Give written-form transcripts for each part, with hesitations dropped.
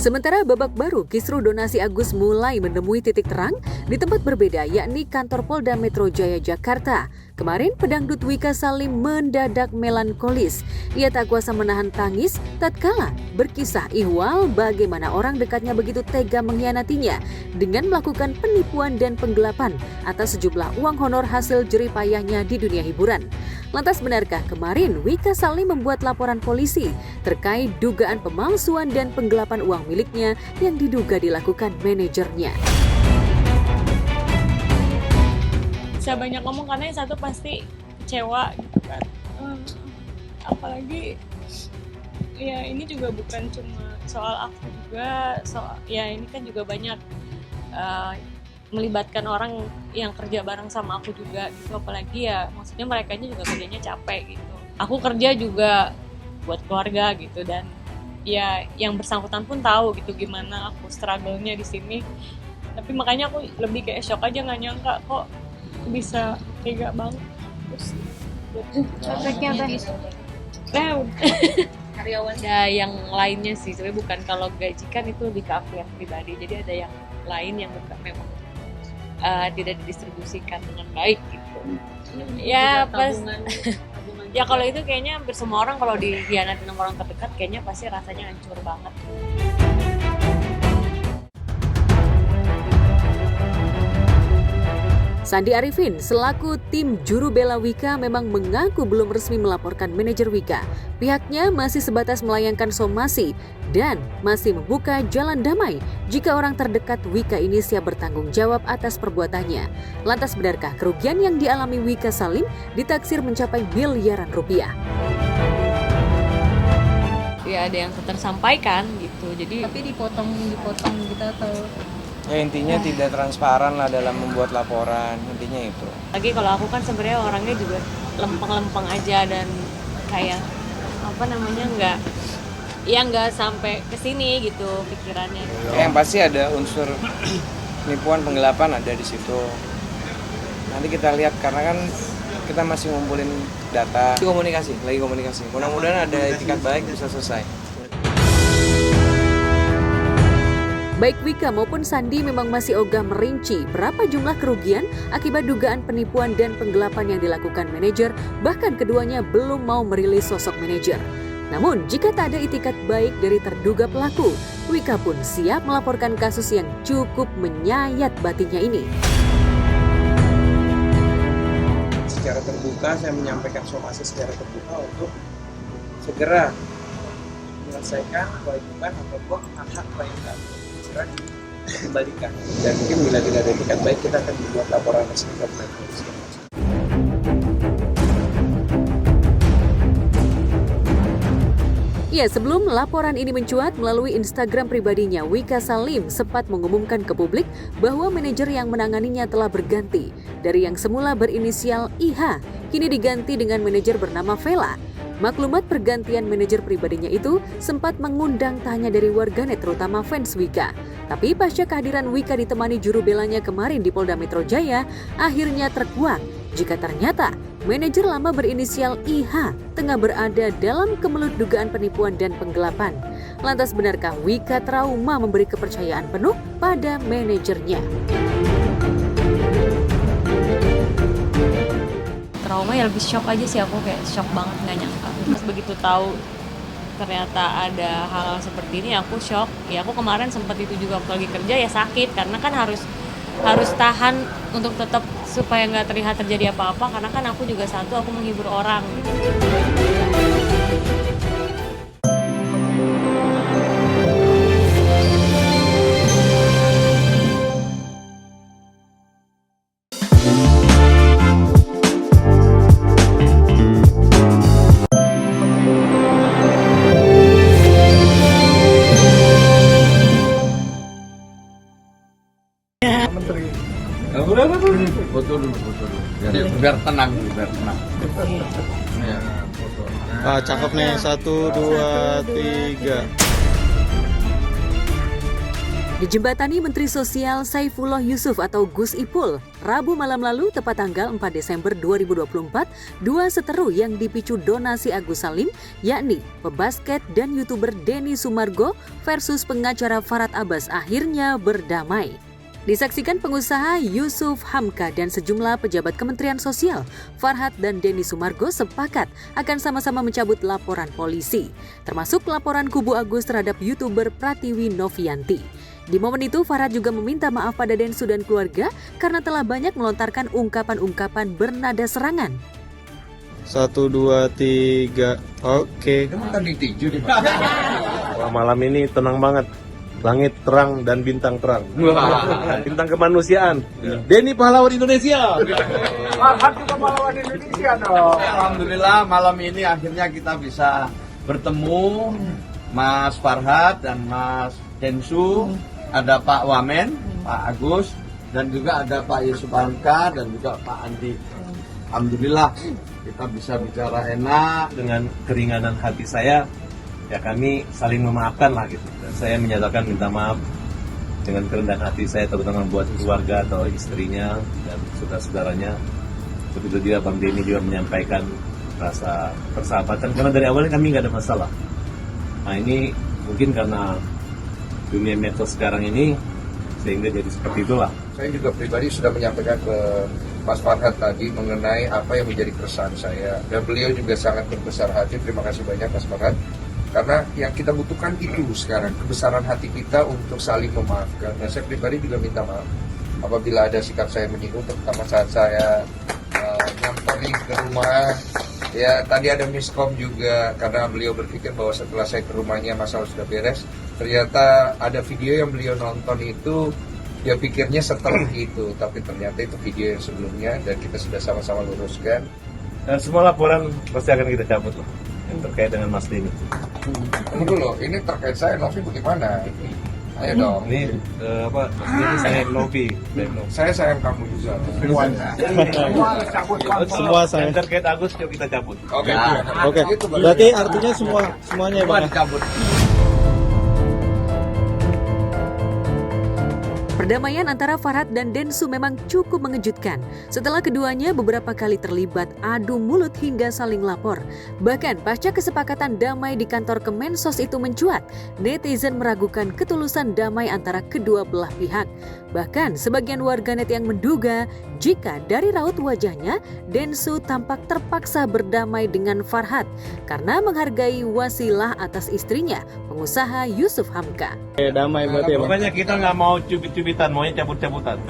Sementara babak baru, kisru donasi Agus mulai menemui titik terang di tempat berbeda, yakni kantor Polda Metro Jaya Jakarta. Kemarin, pedangdut Wika Salim mendadak melankolis. Ia tak kuasa menahan tangis tatkala berkisah ihwal bagaimana orang dekatnya begitu tega mengkhianatinya dengan melakukan penipuan dan penggelapan atas sejumlah uang honor hasil jerih payahnya di dunia hiburan. Lantas benarkah kemarin Wika Salim membuat laporan polisi terkait dugaan pemalsuan dan penggelapan uang miliknya yang diduga dilakukan manajernya? Bisa banyak ngomong karena yang satu pasti kecewa gitu kan. Apalagi ya ini juga bukan cuma soal aku juga, ya ini kan juga banyak melibatkan orang yang kerja bareng sama aku juga gitu, apalagi ya maksudnya mereka juga kerjanya capek gitu. Aku kerja juga buat keluarga gitu, dan ya yang bersangkutan pun tahu gitu gimana aku struggle-nya di sini. Tapi makanya aku lebih kayak shock aja, nggak nyangka kok bisa tega banget. Terus Efeknya apa? Karyawan ya yang lainnya sih, sebenarnya bukan kalau gaji kan itu lebih ke aku yang pribadi, jadi ada yang lain yang memang tidak didistribusikan dengan baik gitu. Ya pas ya kalau itu kayaknya hampir semua orang kalau dikhianatin sama orang terdekat kayaknya pasti rasanya hancur banget. Sandi Arifin selaku tim juru bela Wika memang mengaku belum resmi melaporkan manajer Wika. Pihaknya masih sebatas melayangkan somasi dan masih membuka jalan damai jika orang terdekat Wika ini siap bertanggung jawab atas perbuatannya. Lantas benarkah kerugian yang dialami Wika Salim ditaksir mencapai miliaran rupiah? Ya ada yang tersampaikan gitu, jadi Tapi dipotong gitu atau Ya intinya tidak transparan lah dalam membuat laporan, intinya itu. lagi kalau aku kan sebenarnya orangnya juga lempeng-lempeng aja dan kayak nggak sampai ke sini gitu pikirannya. Yang pasti ada unsur penipuan penggelapan ada di situ. Nanti kita lihat karena kan kita masih ngumpulin data. Lagi komunikasi. Mudah-mudahan ada itikat baik bisa selesai. Baik Wika maupun Sandi memang masih ogah merinci berapa jumlah kerugian akibat dugaan penipuan dan penggelapan yang dilakukan manajer, bahkan keduanya belum mau merilis sosok manajer. Namun, jika tak ada itikat baik dari terduga pelaku, Wika pun siap melaporkan kasus yang cukup menyayat batinnya ini. Secara terbuka saya menyampaikan somasi secara terbuka untuk segera menyelesaikan kewajiban ataupun hak-hak klien kami dikembalikan. Dan mungkin bila tidak ada etikat baik kita akan membuat laporan resmi ke polisi. Ya, sebelum laporan ini mencuat melalui Instagram pribadinya, Wika Salim sempat mengumumkan ke publik bahwa manajer yang menanganinya telah berganti. Dari yang semula berinisial IH, kini diganti dengan manajer bernama Vela. Maklumat pergantian manajer pribadinya itu sempat mengundang tanya dari warganet terutama fans Wika. Tapi pasca kehadiran Wika ditemani juru belanya kemarin di Polda Metro Jaya, akhirnya terkuak jika ternyata manajer lama berinisial IH tengah berada dalam kemelut dugaan penipuan dan penggelapan. Lantas benarkah Wika trauma memberi kepercayaan penuh pada manajernya? Trauma ya lebih shock aja sih, aku kayak shock banget, nggak nyangka. Terus begitu tahu ternyata ada hal seperti ini aku shock. Ya aku kemarin sempat itu juga waktu lagi kerja ya sakit karena kan harus tahan untuk tetap supaya nggak terlihat terjadi apa-apa, karena kan aku juga aku menghibur orang. Foto dulu. Biar tenang. Ya, foto. Cakep nih, 1, 2, 3. Dijembatani Menteri Sosial Saifullah Yusuf atau Gus Ipul, Rabu malam lalu tepat tanggal 4 Desember 2024, dua seteru yang dipicu donasi Agus Salim, yakni pebasket dan YouTuber Denny Sumargo versus pengacara Farhad Abbas akhirnya berdamai. Disaksikan pengusaha Yusuf Hamka dan sejumlah pejabat Kementerian Sosial, Farhad dan Denny Sumargo sepakat akan sama-sama mencabut laporan polisi, termasuk laporan kubu Agus terhadap YouTuber Pratiwi Novianti. Di momen itu, Farhad juga meminta maaf pada Densu dan keluarga karena telah banyak melontarkan ungkapan-ungkapan bernada serangan. 1, 2, 3, oke. Wah, malam ini tenang banget. Langit terang dan bintang terang. Bintang kemanusiaan. Denny pahlawan Indonesia. Farhad juga pahlawan Indonesia dong. Alhamdulillah malam ini akhirnya kita bisa bertemu Mas Farhad dan Mas Densu. Ada Pak Wamen, Pak Agus, dan juga ada Pak Yusuf Hamka dan juga Pak Andi. Alhamdulillah kita bisa bicara enak. Dengan keringanan hati saya, ya kami saling memaafkan lah gitu. Dan saya menyatakan minta maaf dengan kerendahan hati saya, terutama buat keluarga atau istrinya dan saudara-saudaranya. Begitu juga Bang Denny juga menyampaikan rasa persahabatan, karena dari awalnya kami nggak ada masalah. Nah ini mungkin karena dunia medsos sekarang ini sehingga jadi seperti itulah. Saya juga pribadi sudah menyampaikan ke Mas Farhad tadi mengenai apa yang menjadi keresahan saya, dan beliau juga sangat berbesar hati. Terima kasih banyak Mas Farhad, karena yang kita butuhkan itu sekarang kebesaran hati kita untuk saling memaafkan. Dan saya pribadi juga minta maaf apabila ada sikap saya menyinggung, terutama saat saya nyamperin ke rumah. Ya tadi ada miskom juga karena beliau berpikir bahwa setelah saya ke rumahnya masalah sudah beres. Ternyata ada video yang beliau nonton itu, dia pikirnya setelah itu, tapi ternyata itu video yang sebelumnya dan kita sudah sama-sama luruskan. Dan semua laporan pasti akan kita cabut loh, yang terkait dengan Mas Denny. Tunggu loh, ini terkait saya, Novi bagaimana? Ayo dong. Ini Mas Denny sayang Novi. Saya sayang kamu juga. Semua saya. Yang terkait Agus yuk kita cabut. Oke. Oke. Berarti artinya semuanya ya, Bang. Dicabut. Perdamaian antara Farhad dan Densu memang cukup mengejutkan setelah keduanya beberapa kali terlibat adu mulut hingga saling lapor. Bahkan pasca kesepakatan damai di kantor Kemensos itu mencuat, netizen meragukan ketulusan damai antara kedua belah pihak. Bahkan sebagian warganet yang menduga jika dari raut wajahnya Densu tampak terpaksa berdamai dengan Farhad karena menghargai wasilah atas istrinya, pengusaha Yusuf Hamka. Damai berarti ya, Bang. Pokoknya kita nggak mau cubit-cubitan, maunya cabut-cabutan.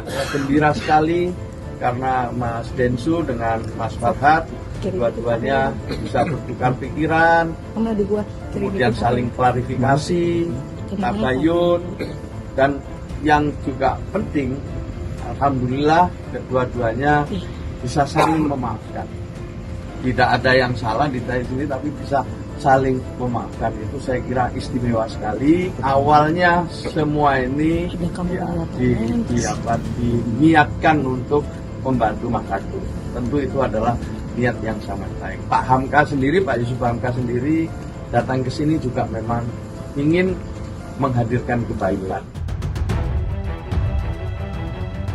Saya gembira sekali karena Mas Densu dengan Mas Farhad dua-duanya bisa bertukar pikiran, kemudian saling klarifikasi, tabayun, dan yang juga penting, alhamdulillah kedua-duanya bisa saling memaafkan. Tidak ada yang salah di sini, tapi bisa saling memaafkan. Itu saya kira istimewa sekali. Awalnya semua ini diniatkan untuk membantu Mas Agus. Tentu itu adalah niat yang sangat baik. Pak Hamka sendiri, Pak Yusuf Hamka sendiri datang ke sini juga memang ingin menghadirkan kebaikan.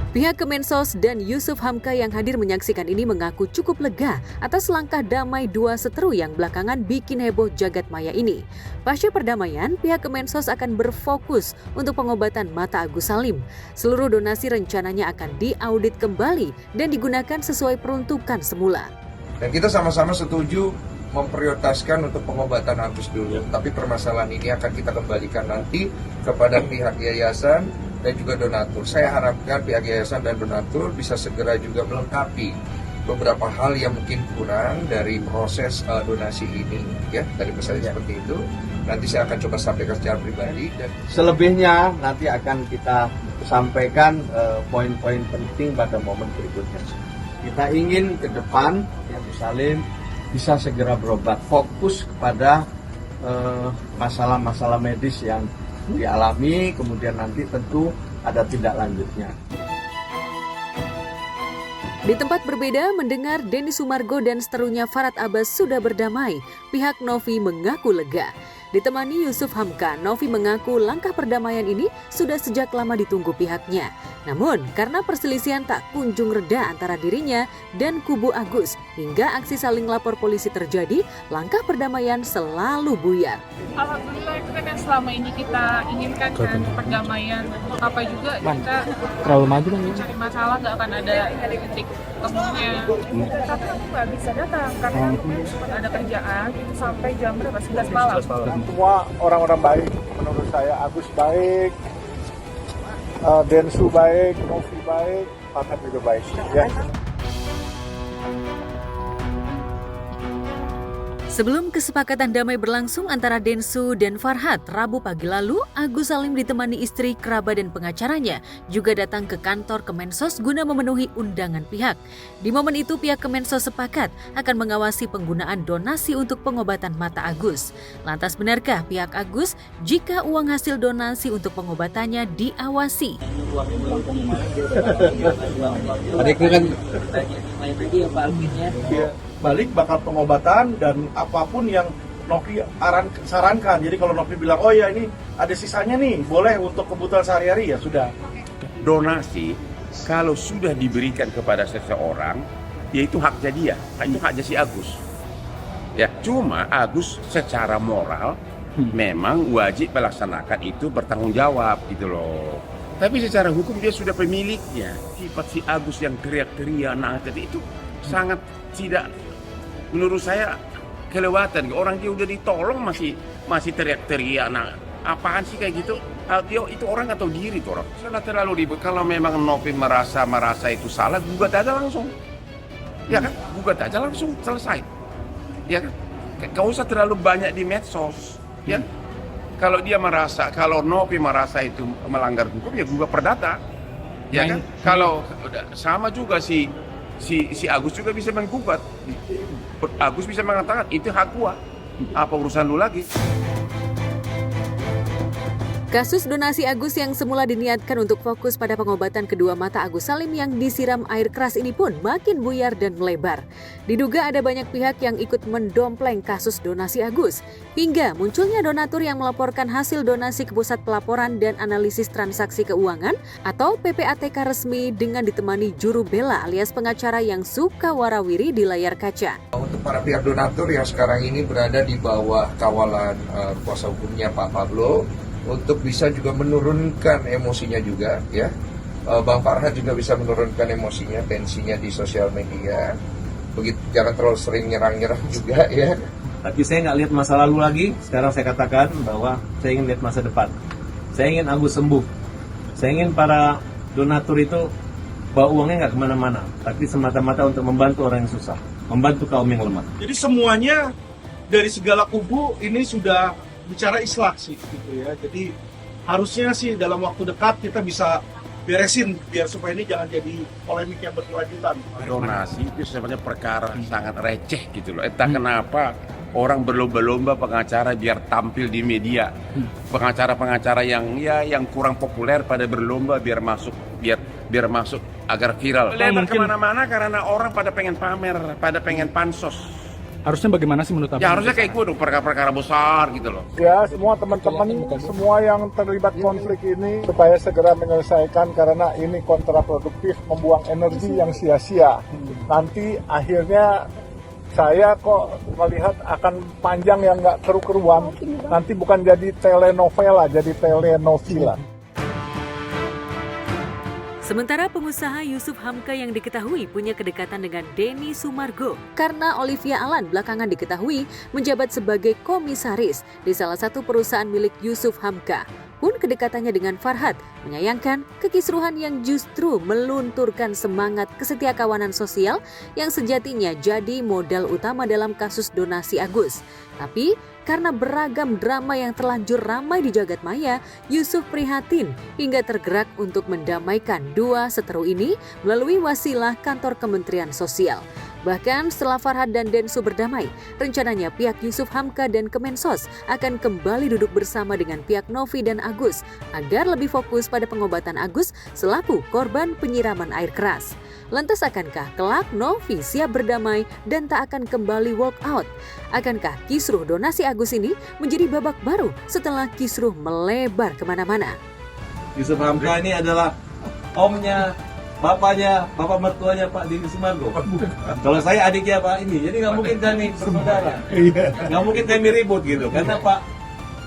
Pihak Kemensos dan Yusuf Hamka yang hadir menyaksikan ini mengaku cukup lega atas langkah damai dua seteru yang belakangan bikin heboh jagat maya ini. Pasca perdamaian, pihak Kemensos akan berfokus untuk pengobatan mata Agus Salim. Seluruh donasi rencananya akan diaudit kembali dan digunakan sesuai peruntukan semula. Dan kita sama-sama setuju memprioritaskan untuk pengobatan Agus dulu. Tapi permasalahan ini akan kita kembalikan nanti kepada pihak yayasan dan juga donatur. Saya harapkan pihak yayasan dan donatur bisa segera juga melengkapi beberapa hal yang mungkin kurang dari proses donasi ini, ya, dari misalnya seperti itu. Nanti saya akan coba sampaikan secara pribadi dan selebihnya nanti akan kita sampaikan poin-poin penting pada momen berikutnya. Kita ingin ke depan ya Bu Salim bisa segera berobat, fokus kepada masalah-masalah medis yang dialami, kemudian nanti tentu ada tindak lanjutnya. Di tempat berbeda, mendengar Denny Sumargo dan seterunya Farhad Abbas sudah berdamai, pihak Novi mengaku lega. Ditemani Yusuf Hamka, Novi mengaku langkah perdamaian ini sudah sejak lama ditunggu pihaknya. Namun, karena perselisihan tak kunjung reda antara dirinya dan kubu Agus, hingga aksi saling lapor polisi terjadi, langkah perdamaian selalu buyar. Alhamdulillah itu kan yang selama ini kita inginkan kan, perdamaian. Apa juga kita Terlalu maju kan? cari masalah nggak akan ada titik temunya. Tapi aku nggak bisa datang karena sempat ada kerjaan itu sampai jam berapa? 11 malam. Semua orang-orang baik menurut saya. Agus baik, Densu baik, Novi baik, Farhad juga baik ya. Sebelum kesepakatan damai berlangsung antara Densu dan Farhad, Rabu pagi lalu, Agus Salim ditemani istri, kerabat, dan pengacaranya juga datang ke kantor Kemensos guna memenuhi undangan pihak. Di momen itu, pihak Kemensos sepakat akan mengawasi penggunaan donasi untuk pengobatan mata Agus. Lantas benarkah pihak Agus jika uang hasil donasi untuk pengobatannya diawasi? Balik bakal pengobatan dan apapun yang Novi sarankan. Jadi kalau Novi bilang, oh ya ini ada sisanya nih, boleh untuk kebutuhan sehari-hari, ya sudah. Donasi kalau sudah diberikan kepada seseorang, ya itu haknya dia, itu haknya si Agus. Ya, cuma Agus secara moral memang wajib melaksanakan itu, bertanggung jawab gitu loh. Tapi secara hukum dia sudah pemiliknya. Sifat si Agus yang teriak-teriak, itu sangat tidak, menurut saya kelewatan. Orang dia udah ditolong masih teriak-teriak. Nah, apaan sih kayak gitu? Itu orang atau diri tuh orang. Sudah terlalu ribet. Kalau memang Novi merasa itu salah, gugat aja langsung. Ya kan? Gugat aja langsung, selesai. Ya kan? Gak usah terlalu banyak di medsos. Ya. Kalau Novi merasa itu melanggar hukum, ya gugat perdata. Ya kan? Kalau sama juga si Agus juga bisa menggugat. Agus bisa mengatakan itu hak gua. Apa urusan lu lagi? Kasus donasi Agus yang semula diniatkan untuk fokus pada pengobatan kedua mata Agus Salim yang disiram air keras ini pun makin buyar dan melebar. Diduga ada banyak pihak yang ikut mendompleng kasus donasi Agus, hingga munculnya donatur yang melaporkan hasil donasi ke Pusat Pelaporan dan Analisis Transaksi Keuangan atau PPATK resmi dengan ditemani juru bela alias pengacara yang suka warawiri di layar kaca. Untuk para pihak donatur yang sekarang ini berada di bawah kawalan kuasa hukumnya Pak Pablo, untuk bisa juga menurunkan emosinya juga, ya. Bang Farhad juga bisa menurunkan emosinya, tensinya di sosial media. Begitu, jangan terlalu sering nyerang-nyerang juga, ya. Tapi saya nggak lihat masa lalu lagi. Sekarang saya katakan bahwa saya ingin lihat masa depan. Saya ingin Agus sembuh. Saya ingin para donatur itu bawa uangnya nggak kemana-mana, tapi semata-mata untuk membantu orang yang susah, membantu kaum yang lemah. Jadi semuanya dari segala kubu ini sudah bicara islah sih gitu ya. Jadi harusnya sih dalam waktu dekat kita bisa beresin biar supaya ini jangan jadi polemik yang berkelanjutan. Donasi itu sebenarnya perkara sangat receh gitu loh. Entah kenapa orang berlomba-lomba pengacara biar tampil di media. Pengacara-pengacara yang kurang populer pada berlomba biar masuk agar viral. Lebar kemana-mana karena orang pada pengen pamer, pada pengen pansos. Harusnya bagaimana sih menurut Abang? Ya harusnya kayak gue dong, perkara-perkara besar gitu loh. Ya, semua teman-teman, semua yang terlibat konflik ini supaya segera menyelesaikan karena ini kontraproduktif, membuang energi yang sia-sia. Nanti akhirnya saya kok melihat akan panjang yang nggak keru-keruan. Nanti bukan jadi telenovela, jadi telenovela. Sementara pengusaha Yusuf Hamka yang diketahui punya kedekatan dengan Denny Sumargo karena Olivia Alan belakangan diketahui menjabat sebagai komisaris di salah satu perusahaan milik Yusuf Hamka. Pun kedekatannya dengan Farhad menyayangkan kekisruhan yang justru melunturkan semangat kesetiakawanan sosial yang sejatinya jadi modal utama dalam kasus donasi Agus. Tapi karena beragam drama yang terlanjur ramai di jagat maya, Yusuf prihatin hingga tergerak untuk mendamaikan dua seteru ini melalui wasilah kantor Kementerian Sosial. Bahkan setelah Farhad dan Densu berdamai, rencananya pihak Yusuf Hamka dan Kemensos akan kembali duduk bersama dengan pihak Novi dan Agus agar lebih fokus pada pengobatan Agus selaku korban penyiraman air keras. Lantas akankah kelak Novi siap berdamai dan tak akan kembali walk out? Akankah kisruh donasi Agus ini menjadi babak baru setelah kisruh melebar kemana-mana? Yusuf Hamka ini adalah omnya, bapaknya, bapak mertuanya Pak Dini Sumargo. Kalau saya adiknya Pak ini, jadi nggak mungkin kami bersaudara, nggak mungkin kami ribut gitu. Karena Pak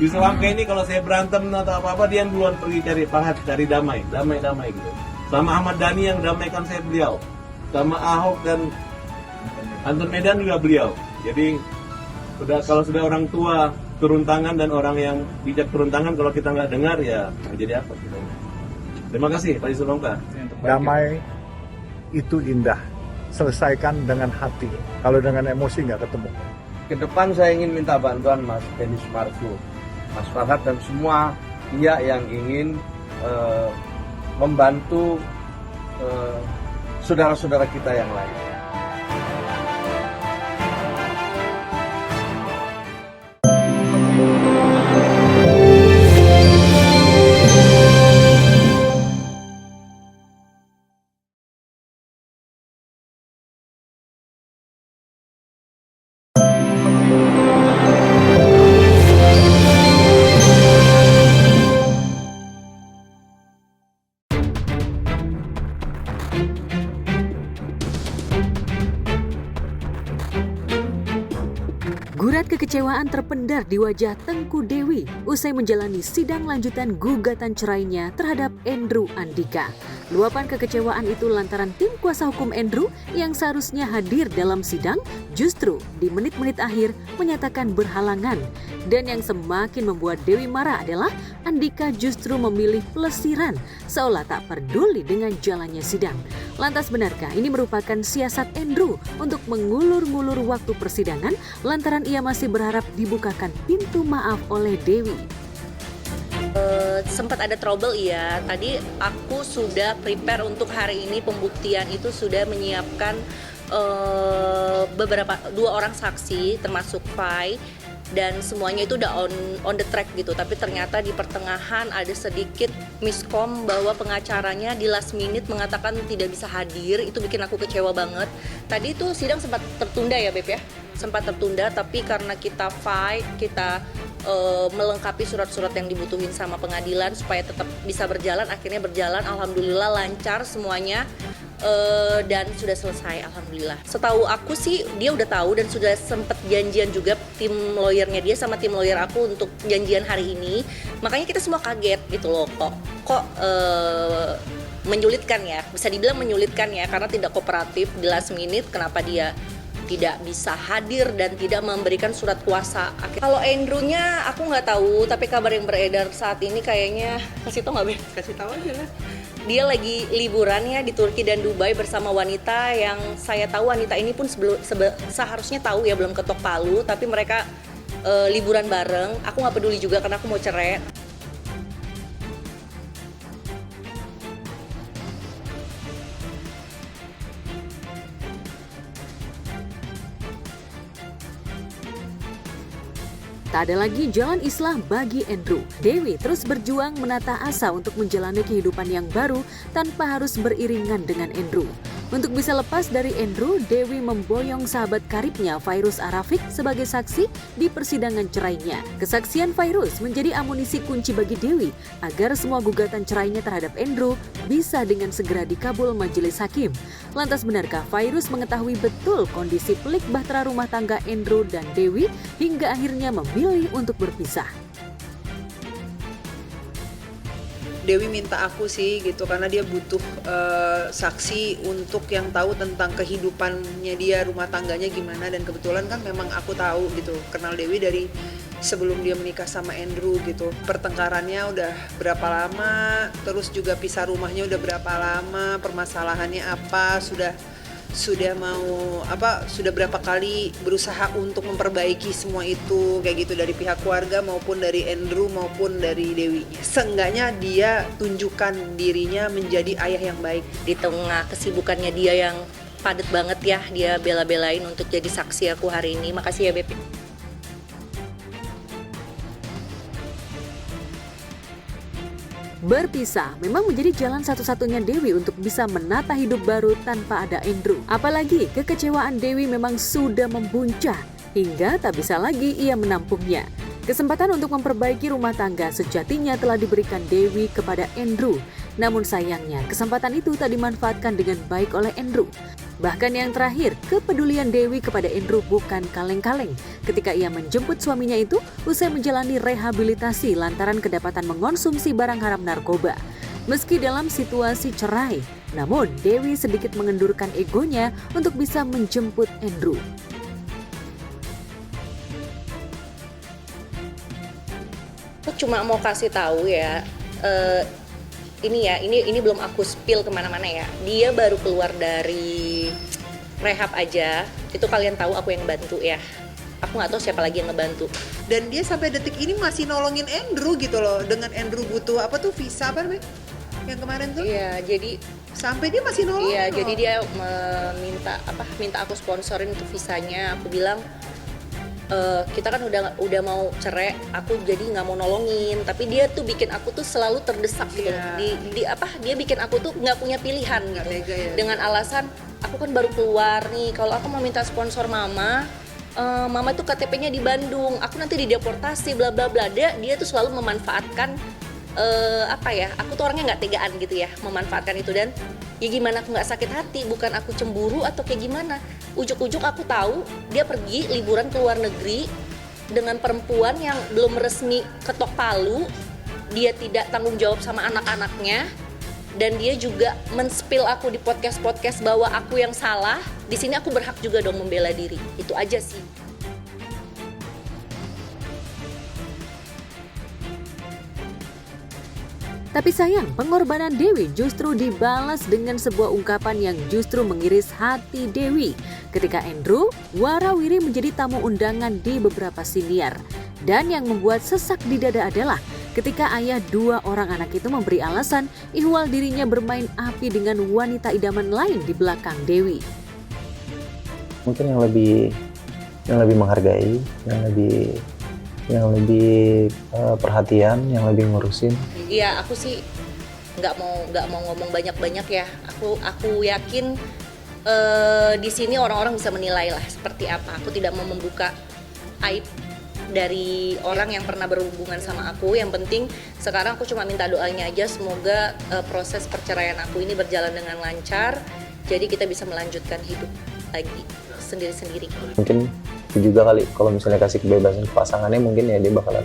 Yusuf Hamka ini kalau saya berantem atau apa-apa, dia yang duluan pergi cari Farhad, cari damai gitu. Sama Ahmad Dhani yang damaikan saya beliau, sama Ahok dan Anton Medan juga beliau. Jadi kalau sudah orang tua turun tangan dan orang yang bijak turun tangan, kalau kita nggak dengar ya jadi apa gitu. Terima kasih Pak Yusuf Hamka. Damai itu indah, selesaikan dengan hati. Kalau dengan emosi nggak ketemu. Ke depan saya ingin minta bantuan Mas Denny Sumargo, Mas Farhad dan semua pihak yang ingin membantu saudara-saudara kita yang lain. Gurat kekecewaan terpendar di wajah Tengku Dewi usai menjalani sidang lanjutan gugatan cerainya terhadap Andrew Andika. Luapan kekecewaan itu lantaran tim kuasa hukum Andrew yang seharusnya hadir dalam sidang justru di menit-menit akhir menyatakan berhalangan. Dan yang semakin membuat Dewi marah adalah Andika justru memilih pelesiran seolah tak peduli dengan jalannya sidang. Lantas benarkah ini merupakan siasat Andrew untuk mengulur-ngulur waktu persidangan lantaran ia masih berharap dibukakan pintu maaf oleh Dewi? Sempat ada trouble ya. Tadi aku sudah prepare untuk hari ini pembuktian itu sudah menyiapkan dua orang saksi termasuk Fai dan semuanya itu udah on the track gitu. Tapi ternyata di pertengahan ada sedikit miskom bahwa pengacaranya di last minute mengatakan tidak bisa hadir. Itu bikin aku kecewa banget. Tadi itu sidang sempat tertunda ya Beb ya. Sempat tertunda tapi karena kita fight, kita melengkapi surat-surat yang dibutuhin sama pengadilan supaya tetap bisa berjalan, akhirnya berjalan, alhamdulillah lancar semuanya dan sudah selesai alhamdulillah. Setahu aku sih dia udah tahu dan sudah sempat janjian juga tim lawyernya dia sama tim lawyer aku untuk janjian hari ini, makanya kita semua kaget gitu loh kok menyulitkan ya, bisa dibilang menyulitkan ya karena tidak kooperatif di last minute. Kenapa dia tidak bisa hadir dan tidak memberikan surat kuasa. Kalau Andrew-nya aku nggak tahu, tapi kabar yang beredar saat ini kayaknya kasih tahu nggak, Beb? Kasih tahu aja lah. Dia lagi liburan ya di Turki dan Dubai bersama wanita yang saya tahu wanita ini pun seharusnya tahu ya, belum ketok palu, tapi mereka liburan bareng. Aku nggak peduli juga karena aku mau cerai. Tak ada lagi jalan islah bagi Andrew. Dewi terus berjuang menata asa untuk menjalani kehidupan yang baru tanpa harus beriringan dengan Andrew. Untuk bisa lepas dari Andrew, Dewi memboyong sahabat karibnya Fairuz Arafik sebagai saksi di persidangan cerainya. Kesaksian Fairuz menjadi amunisi kunci bagi Dewi agar semua gugatan cerainya terhadap Andrew bisa dengan segera dikabul majelis hakim. Lantas benarkah Fairuz mengetahui betul kondisi pelik bahtera rumah tangga Andrew dan Dewi hingga akhirnya memilih untuk berpisah? Dewi minta aku sih gitu karena dia butuh saksi untuk yang tahu tentang kehidupannya dia, rumah tangganya gimana, dan kebetulan kan memang aku tahu gitu, kenal Dewi dari sebelum dia menikah sama Andrew gitu. Pertengkarannya udah berapa lama, terus juga pisah rumahnya udah berapa lama, permasalahannya apa, sudah berapa kali berusaha untuk memperbaiki semua itu kayak gitu dari pihak keluarga maupun dari Andrew maupun dari Dewi. Seenggaknya dia tunjukkan dirinya menjadi ayah yang baik. Di tengah kesibukannya dia yang padet banget ya dia bela-belain untuk jadi saksi aku hari ini. Makasih ya Beb. Berpisah memang menjadi jalan satu-satunya Dewi untuk bisa menata hidup baru tanpa ada Andrew. Apalagi kekecewaan Dewi memang sudah membuncah hingga tak bisa lagi ia menampungnya. Kesempatan untuk memperbaiki rumah tangga sejatinya telah diberikan Dewi kepada Andrew. Namun sayangnya kesempatan itu tak dimanfaatkan dengan baik oleh Andrew. Bahkan yang terakhir, kepedulian Dewi kepada Andrew bukan kaleng-kaleng ketika ia menjemput suaminya itu usai menjalani rehabilitasi lantaran kedapatan mengonsumsi barang haram narkoba. Meski dalam situasi cerai, namun Dewi sedikit mengendurkan egonya untuk bisa menjemput Andrew. Aku cuma mau kasih tahu ya, ini belum aku spill kemana-mana ya. Dia baru keluar dari rehab aja, itu kalian tahu aku yang bantu ya. Aku nggak tahu siapa lagi yang ngebantu. Dan dia sampai detik ini masih nolongin Andrew gitu loh. Dengan Andrew butuh apa tuh visa apa namanya? Yang kemarin tuh? Iya, jadi sampai dia masih nolongin. Iya, jadi dia minta aku sponsorin untuk visanya. Aku bilang kita kan udah mau cerai, aku jadi nggak mau nolongin, tapi dia tuh bikin aku tuh selalu terdesak gitu. Dia bikin aku tuh nggak punya pilihan gitu. Dengan alasan aku kan baru keluar nih, kalau aku mau minta sponsor mama tuh KTP-nya di Bandung, aku nanti dideportasi bla bla bla. Dia tuh selalu memanfaatkan aku tuh orangnya nggak tegaan gitu ya, memanfaatkan itu. Dan ya gimana aku nggak sakit hati, bukan aku cemburu atau kayak gimana. Ujuk-ujuk aku tahu dia pergi liburan ke luar negeri dengan perempuan yang belum resmi ketok palu, dia tidak tanggung jawab sama anak-anaknya, dan dia juga men-spill aku di podcast-podcast bahwa aku yang salah. Di sini aku berhak juga dong membela diri, itu aja sih. Tapi sayang, pengorbanan Dewi justru dibalas dengan sebuah ungkapan yang justru mengiris hati Dewi. Ketika Andrew warawiri menjadi tamu undangan di beberapa siniar. Dan yang membuat sesak di dada adalah ketika ayah 2 orang anak itu memberi alasan ihwal dirinya bermain api dengan wanita idaman lain di belakang Dewi. Mungkin yang lebih menghargai, yang lebih perhatian, yang lebih ngurusin. Iya, aku sih nggak mau ngomong banyak-banyak ya. Aku yakin di sini orang-orang bisa menilai lah seperti apa. Aku tidak mau membuka aib dari orang yang pernah berhubungan sama aku. Yang penting sekarang aku cuma minta doanya aja, semoga proses perceraian aku ini berjalan dengan lancar. Jadi kita bisa melanjutkan hidup lagi sendiri-sendiri. Mungkin juga kali kalau misalnya kasih kebebasan ke pasangannya, mungkin ya dia bakalan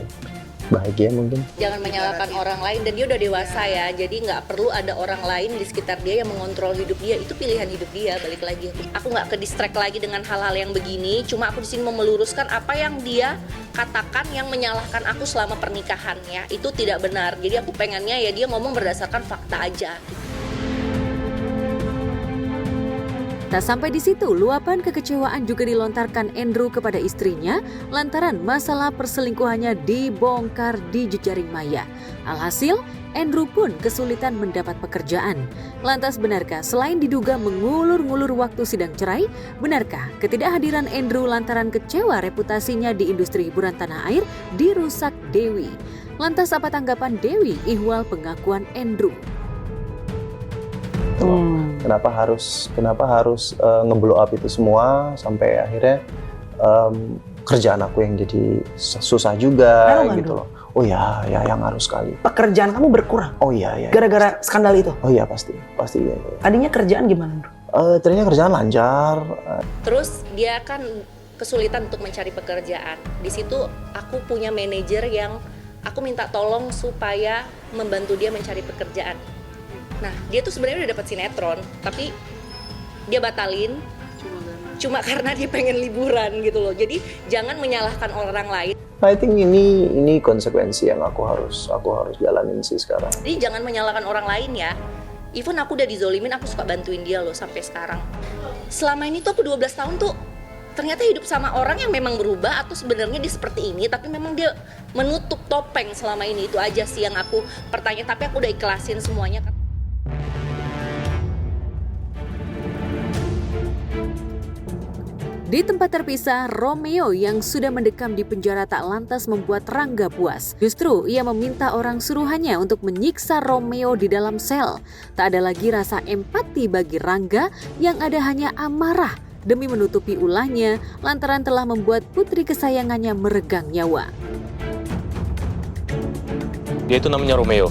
bahagia mungkin. Jangan menyalahkan orang lain, dan dia udah dewasa ya, jadi nggak perlu ada orang lain di sekitar dia yang mengontrol hidup dia. Itu pilihan hidup dia. Balik lagi, aku nggak ke distract lagi dengan hal-hal yang begini. Cuma aku di sini mau meluruskan apa yang dia katakan yang menyalahkan aku selama pernikahan ya, itu tidak benar. Jadi aku pengennya ya dia ngomong berdasarkan fakta aja. Tak sampai di situ, luapan kekecewaan juga dilontarkan Andrew kepada istrinya lantaran masalah perselingkuhannya dibongkar di jejaring maya. Alhasil, Andrew pun kesulitan mendapat pekerjaan. Lantas benarkah selain diduga mengulur-ngulur waktu sidang cerai, benarkah ketidakhadiran Andrew lantaran kecewa reputasinya di industri hiburan tanah air dirusak Dewi? Lantas apa tanggapan Dewi ihwal pengakuan Andrew? Kenapa harus ngeblow up itu semua sampai akhirnya kerjaan aku yang jadi susah juga gitu loh. Oh ya yang harus sekali. Pekerjaan kamu berkurang? Oh iya. Gara-gara skandal itu? Oh iya pasti ya. Tadinya kerjaan gimana, Bro? Tadinya kerjaan lancar. Terus dia kan kesulitan untuk mencari pekerjaan. Di situ aku punya manajer yang aku minta tolong supaya membantu dia mencari pekerjaan. Nah, dia tuh sebenarnya udah dapat sinetron, tapi dia batalin cuma karena dia pengen liburan gitu loh. Jadi jangan menyalahkan orang lain. I think ini konsekuensi yang aku harus jalanin sih sekarang. Jadi jangan menyalahkan orang lain ya. Even aku udah dizolimin, aku suka bantuin dia loh sampai sekarang. Selama ini tuh aku 12 tahun tuh ternyata hidup sama orang yang memang berubah, atau sebenarnya dia seperti ini tapi memang dia menutup topeng selama ini. Itu aja sih yang aku pertanyaan, tapi aku udah ikhlasin semuanya. Di tempat terpisah, Romeo yang sudah mendekam di penjara tak lantas membuat Rangga puas. Justru ia meminta orang suruhannya untuk menyiksa Romeo di dalam sel. Tak ada lagi rasa empati bagi Rangga, yang ada hanya amarah demi menutupi ulahnya lantaran telah membuat putri kesayangannya meregang nyawa. Dia itu namanya Romeo,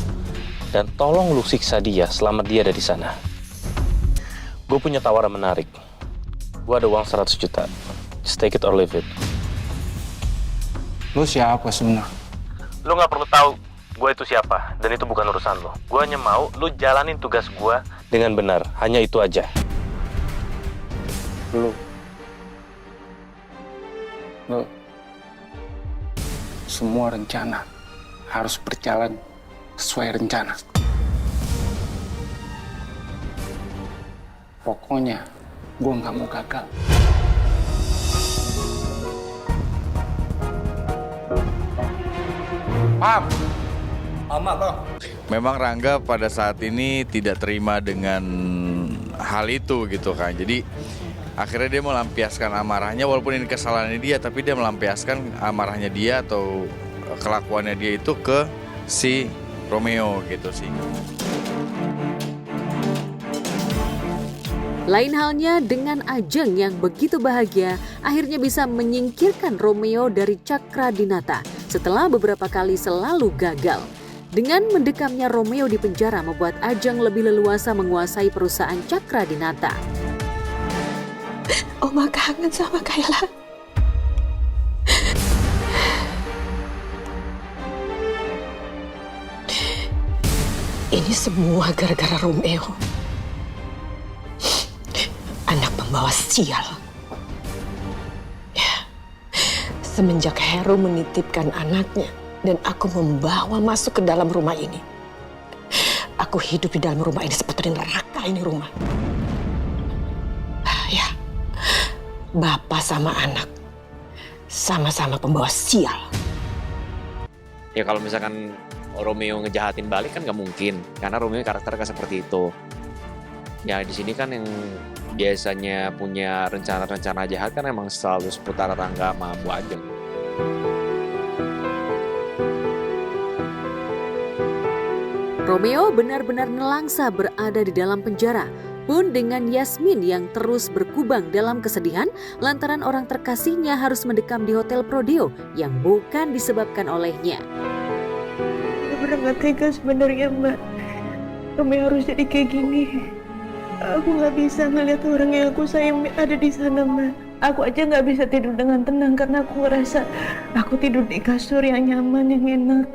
dan tolong lu siksa dia selama dia ada di sana. Gue punya tawaran menarik. Gue ada uang 100 juta. Just take it or leave it. Lu siapa sebenarnya? Lu gak perlu tahu gue itu siapa, dan itu bukan urusan lo. Gue hanya mau lu jalanin tugas gue dengan benar. Hanya itu aja. Lu semua rencana harus berjalan sesuai rencana. Pokoknya gue nggak mau gagal. Paham? Amat Bang. Memang Rangga pada saat ini tidak terima dengan hal itu gitu kan. Jadi akhirnya dia melampiaskan amarahnya, walaupun ini kesalahannya dia, tapi dia melampiaskan amarahnya dia atau kelakuannya dia itu ke si Romeo gitu sih. Lain halnya dengan Ajeng yang begitu bahagia akhirnya bisa menyingkirkan Romeo dari Cakradinata setelah beberapa kali selalu gagal. Dengan mendekamnya Romeo di penjara membuat Ajeng lebih leluasa menguasai perusahaan Cakradinata. Oma kangen sama Kayla. Ini semua gara-gara Romeo. Anak pembawa sial. Ya. Semenjak Heru menitipkan anaknya dan aku membawa masuk ke dalam rumah ini. Aku hidup di dalam rumah ini seperti neraka ini rumah. Ya. Bapak sama anak sama-sama pembawa sial. Ya kalau misalkan Romeo ngejahatin balik kan nggak mungkin, karena Romeo karakternya seperti itu. Ya di sini kan yang biasanya punya rencana-rencana jahat kan emang selalu seputar Rangga sama Bu Ajeng. Romeo benar-benar nelangsa berada di dalam penjara, pun dengan Yasmin yang terus berkubang dalam kesedihan lantaran orang terkasihnya harus mendekam di Hotel Prodeo yang bukan disebabkan olehnya. Bener-bener gak tega sebenarnya Mbak. Romeo harus jadi kayak gini. Aku gak bisa ngeliat orang yang aku sayang ada di sana, Mbak. Aku aja gak bisa tidur dengan tenang karena aku ngerasa aku tidur di kasur yang nyaman, yang enak.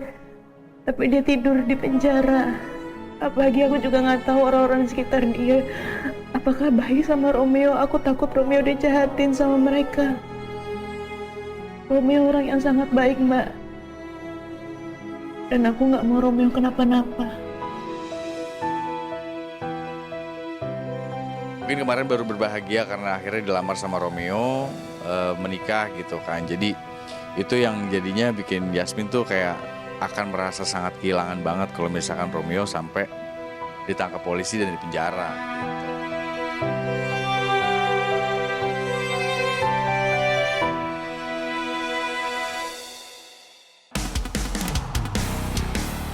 Tapi dia tidur di penjara. Apalagi aku juga gak tahu orang-orang sekitar dia. Apakah baik sama Romeo? Aku takut Romeo dijahatin sama mereka. Romeo orang yang sangat baik, Mbak. Dan aku gak mau Romeo kenapa-napa. Mungkin kemarin baru berbahagia karena akhirnya dilamar sama Romeo, menikah gitu kan. Jadi itu yang jadinya bikin Yasmin tuh kayak akan merasa sangat kehilangan banget kalau misalkan Romeo sampai ditangkap polisi dan dipenjara.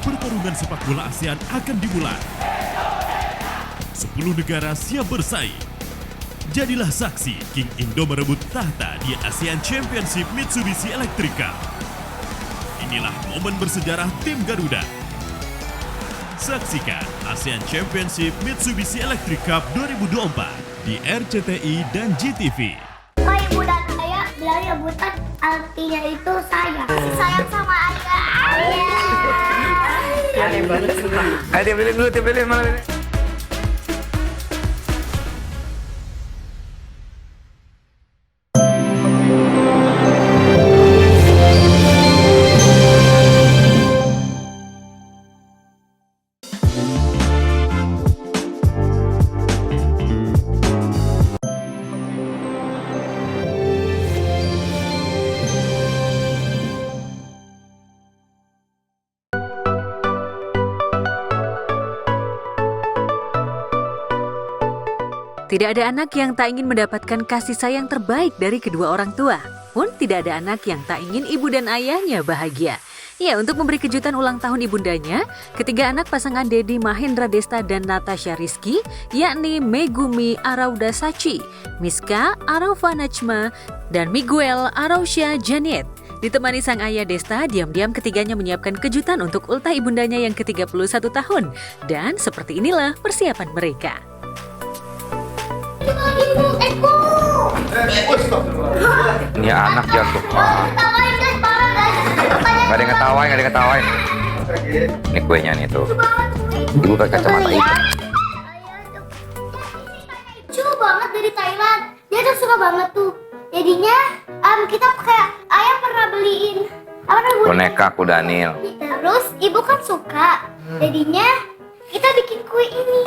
Pertarungan sepak bola ASEAN akan dimulai. 10 negara siap bersaing. Jadilah saksi King Indo merebut tahta di ASEAN Championship Mitsubishi Electric Cup. Inilah momen bersejarah tim Garuda. Saksikan ASEAN Championship Mitsubishi Electric Cup 2024 di RCTI dan GTV. Kalau ibu dan ayah bilang rebutan, artinya itu sayang. Sayang sama ayah. Aneh banget semua. Ayo dia pilih dulu, dia pilih mana? Tidak ada anak yang tak ingin mendapatkan kasih sayang terbaik dari kedua orang tua. Pun tidak ada anak yang tak ingin ibu dan ayahnya bahagia. Ya, untuk memberi kejutan ulang tahun ibundanya, ketiga anak pasangan Dedi Mahendra Desta dan Natasha Rizky, yakni Megumi Arauda Sachi, Miska Araufa Najma, dan Miguel Arausha Janet. Ditemani sang ayah Desta, diam-diam ketiganya menyiapkan kejutan untuk ultah ibundanya yang ke-31 tahun. Dan seperti inilah persiapan mereka. Ini anak jatuh. Gak ada yang ngetawain. Ini kuenya nih tuh. Ibu pakai kacamata hitam. Lucu banget dari Thailand. Dia tuh suka banget tuh. Jadinya kita kayak ayah pernah beliin Boneka aku Daniel. Terus ibu kan suka. Jadinya kita bikin kue ini.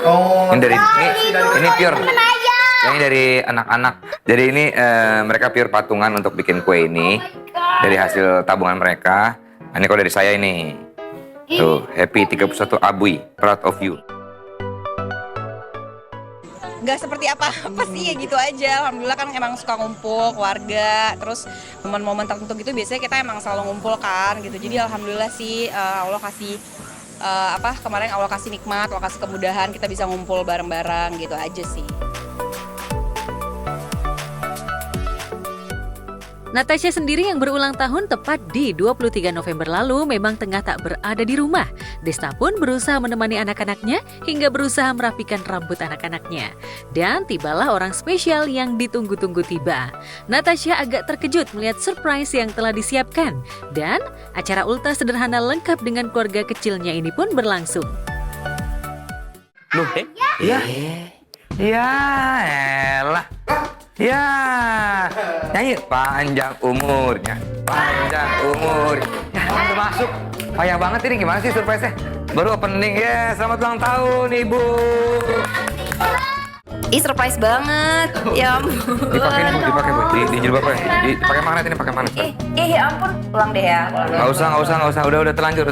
Ini pure. Ini dari anak-anak. Jadi ini mereka pure patungan untuk bikin kue ini. Dari hasil tabungan mereka. Ini kalau dari saya ini. Tuh, happy 31 Abui. Proud of you. Nggak seperti apa-apa sih, ya gitu aja. Alhamdulillah kan emang suka ngumpul keluarga, terus momen-momen tertentu gitu biasanya kita emang selalu ngumpul kan gitu. Jadi alhamdulillah sih Allah kasih kemarin Allah kasih nikmat, Allah kasih kemudahan, kita bisa ngumpul bareng-bareng gitu aja sih. Natasha sendiri yang berulang tahun tepat di 23 November lalu memang tengah tak berada di rumah. Desta pun berusaha menemani anak-anaknya hingga berusaha merapikan rambut anak-anaknya. Dan tibalah orang spesial yang ditunggu-tunggu tiba. Natasha agak terkejut melihat surprise yang telah disiapkan. Dan acara ultah sederhana lengkap dengan keluarga kecilnya ini pun berlangsung. Loh, iya. Ya, elah. Ya, nyanyi panjang umurnya. Ya, udah masuk. Payah banget ini, gimana sih surprise-nya? Baru opening ya, selamat ulang tahun Ibu. Ih, surprise banget. Ya ampun. Dipakai Bu. Di jilbab apa ya? Pakai magnet ini, pakai magnet. Ya ampun, pulang deh ya. Nggak usah. Udah terlanjur.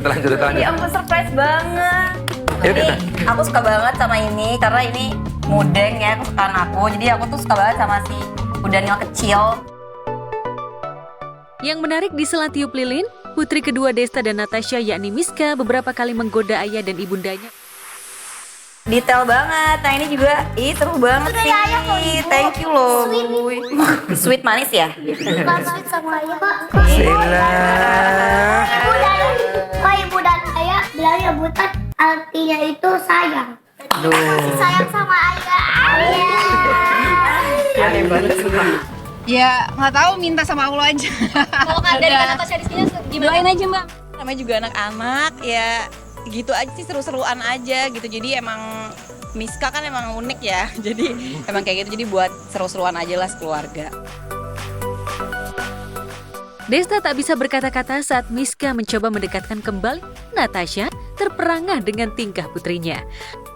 Ya ampun, surprise banget. Ya, Jadi aku suka banget sama ini karena ini mudeng ya, kesukaan aku. Jadi aku tuh suka banget sama si Daniel kecil. Yang menarik di sela tiup lilin, putri kedua Desta dan Natasha yakni Miska beberapa kali menggoda ayah dan ibundanya. Detail banget. Nah ini juga, seru banget sih. Thank you loh. Sweet manis ya? Bukan sweet sama ayah, Pak. Ibu dan ayah bilang ya bukan, artinya itu sayang. Kasih sayang sama ayah. Aneh banget semua. Ya nggak tahu, minta sama Allah aja. Kalau dari Natasha Rizky gimana aja Mbak? Namanya juga anak-anak ya, gitu aja sih, seru-seruan aja gitu. Jadi emang Miska kan emang unik ya, jadi emang kayak gitu, jadi buat seru-seruan aja lah sekeluarga. Desta tak bisa berkata-kata saat Miska mencoba mendekatkan kembali Natasha, terperangah dengan tingkah putrinya.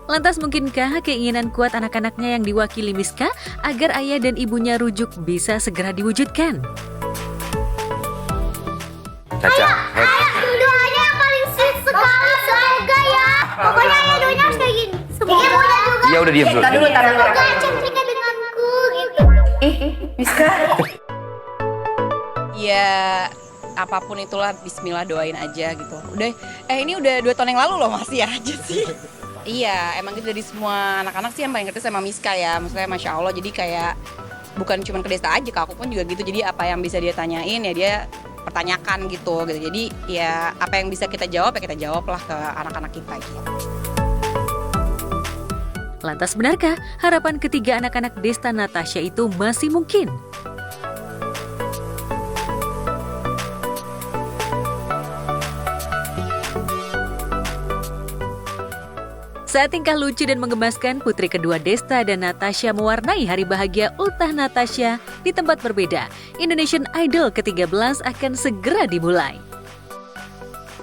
Lantas mungkinkah keinginan kuat anak-anaknya yang diwakili Miska agar ayah dan ibunya rujuk bisa segera diwujudkan? Caca, Doanya yang paling sweet sekali, semoga ya. Pokoknya ayah doanya harus kayak gini. Semoga juga. Iya udah diam dulu. Semoga cantiknya denganku gitu. Miska. Ya apapun itulah, bismillah, doain aja gitu. Udah, ini udah 2 tahun yang lalu loh, masih aja sih. Iya, emang gitu dari semua anak-anak sih yang paling ngerti sama Miska ya. Maksudnya Masya Allah, jadi kayak bukan cuma ke Desta aja, ke aku pun juga gitu. Jadi apa yang bisa dia tanyain ya dia pertanyakan gitu. Jadi ya apa yang bisa kita jawab ya kita jawab lah ke anak-anak kita gitu. Lantas benarkah harapan ketiga anak-anak Desta Natasha itu masih mungkin? Saat tingkah lucu dan menggemaskan, putri kedua Desta dan Natasha mewarnai hari bahagia ultah Natasha di tempat berbeda. Indonesian Idol ke-13 akan segera dimulai.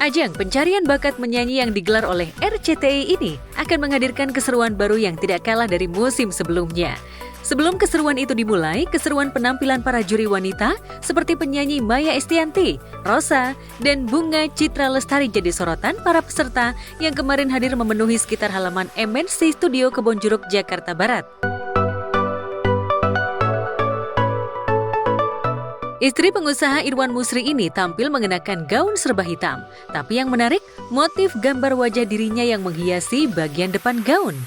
Ajang pencarian bakat menyanyi yang digelar oleh RCTI ini akan menghadirkan keseruan baru yang tidak kalah dari musim sebelumnya. Sebelum keseruan itu dimulai, keseruan penampilan para juri wanita seperti penyanyi Maya Estianty, Rosa, dan Bunga Citra Lestari jadi sorotan para peserta yang kemarin hadir memenuhi sekitar halaman MNC Studio Kebonjeruk, Jakarta Barat. Istri pengusaha Irwan Musri ini tampil mengenakan gaun serba hitam. Tapi yang menarik, motif gambar wajah dirinya yang menghiasi bagian depan gaun.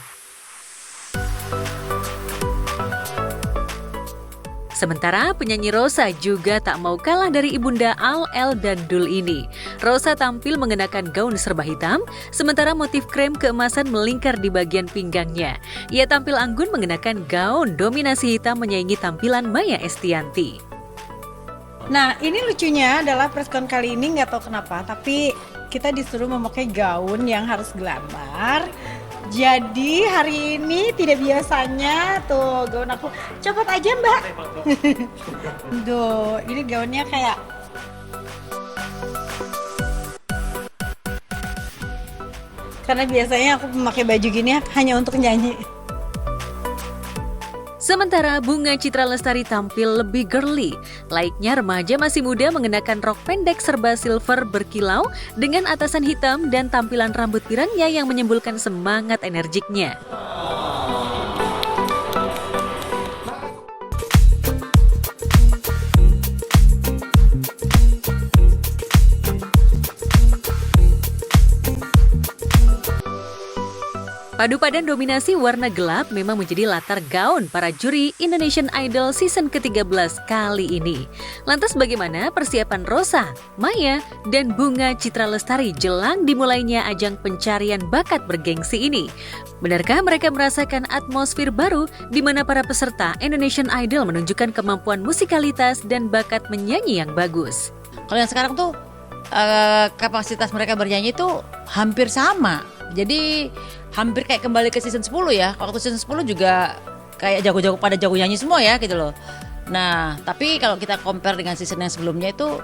Sementara penyanyi Rosa juga tak mau kalah dari ibunda Al, El, dan Dul ini. Rosa tampil mengenakan gaun serba hitam, sementara motif krem keemasan melingkar di bagian pinggangnya. Ia tampil anggun mengenakan gaun dominasi hitam menyaingi tampilan Maya Estianty. Nah, ini lucunya adalah preskon kali ini nggak tahu kenapa, tapi kita disuruh memakai gaun yang harus glamor. Jadi hari ini tidak biasanya tuh gaun aku. Copot aja Mbak. Duh, ini gaunnya kayak karena biasanya aku memakai baju gini hanya untuk nyanyi. Sementara Bunga Citra Lestari tampil lebih girly. Layaknya remaja masih muda mengenakan rok pendek serba silver berkilau dengan atasan hitam dan tampilan rambut pirangnya yang menimbulkan semangat energiknya. Padu padan dominasi warna gelap memang menjadi latar gaun para juri Indonesian Idol season ke-13 kali ini. Lantas bagaimana persiapan Rosa, Maya, dan Bunga Citra Lestari jelang dimulainya ajang pencarian bakat bergengsi ini? Benarkah mereka merasakan atmosfer baru di mana para peserta Indonesian Idol menunjukkan kemampuan musikalitas dan bakat menyanyi yang bagus? Kalau yang sekarang tuh kapasitas mereka bernyanyi itu hampir sama. Jadi hampir kayak kembali ke season 10 ya. Kalau ke season 10 juga kayak jago-jago pada jago nyanyi semua ya gitu loh. Nah, tapi kalau kita compare dengan season yang sebelumnya itu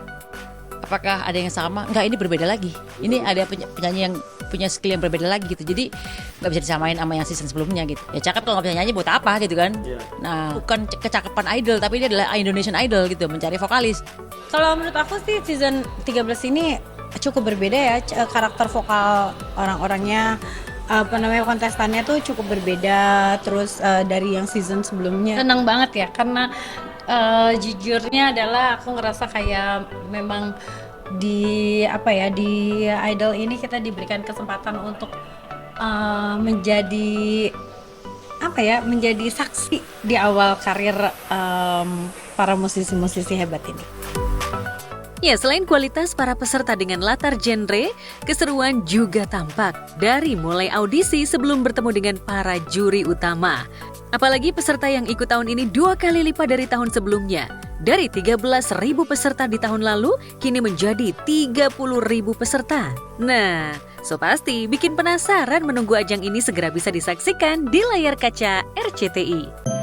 apakah ada yang sama? Enggak, ini berbeda lagi. Ini ada penyanyi yang punya skill yang berbeda lagi gitu. Jadi nggak bisa disamain sama yang season sebelumnya gitu. Ya cakep kalau nggak bisa nyanyi buat apa gitu kan. Nah, bukan kecakapan idol, tapi ini adalah Indonesian Idol gitu, mencari vokalis. Kalau menurut aku sih season 13 ini cukup berbeda ya, karakter vokal orang-orangnya, kontestannya tuh cukup berbeda terus dari yang season sebelumnya. Senang banget ya karena jujurnya adalah aku ngerasa kayak memang di idol ini kita diberikan kesempatan untuk menjadi saksi di awal karir para musisi-musisi hebat ini. Ya, selain kualitas para peserta dengan latar genre, keseruan juga tampak dari mulai audisi sebelum bertemu dengan para juri utama. Apalagi peserta yang ikut tahun ini 2 kali lipat dari tahun sebelumnya. Dari 13.000 peserta di tahun lalu, kini menjadi 30.000 peserta. Nah, so pasti bikin penasaran menunggu ajang ini segera bisa disaksikan di layar kaca RCTI.